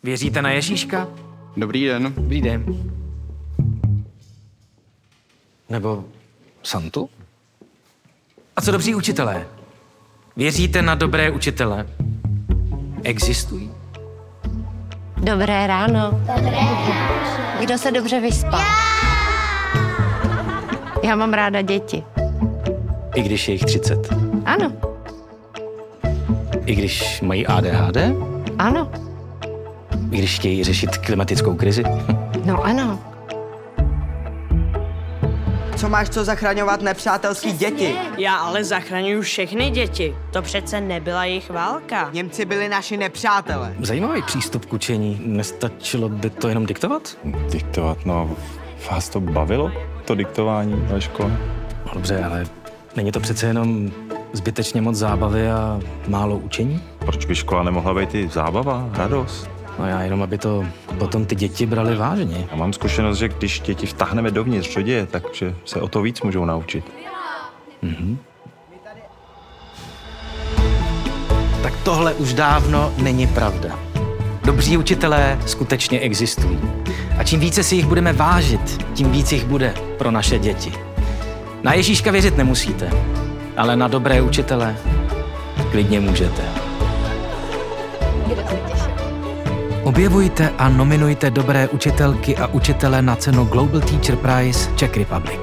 Věříte na Ježíška? Dobrý den. Dobrý den. Nebo Santu? A co dobří učitelé? Věříte na dobré učitele? Existují? Dobré ráno. Dobré ráno. Kdo se dobře vyspal? Já mám ráda děti. I když je jich 30? Ano. I když mají ADHD? Ano. I když chtějí řešit klimatickou krizi? No ano. Co máš co zachraňovat nepřátelský děti? Já ale zachraňuju všechny děti. To přece nebyla jejich válka. Němci byli naši nepřátelé. Zajímavý přístup k učení. Nestačilo by to jenom diktovat? Diktovat, no. Vás to bavilo, to diktování ve škole? No, dobře, ale není to přece jenom zbytečně moc zábavy a málo učení? Proč by škola nemohla být i zábava, radost? No já jenom, aby to potom ty děti brali vážně. Já mám zkušenost, že když děti vtáhneme dovnitř do děje, takže se o to víc můžou naučit. Tak tohle už dávno není pravda. Dobří učitelé skutečně existují. A čím více si jich budeme vážit, tím víc jich bude pro naše děti. Na Ježíška věřit nemusíte, ale na dobré učitele klidně můžete. Objevujte a nominujte dobré učitelky a učitele na cenu Global Teacher Prize Czech Republic.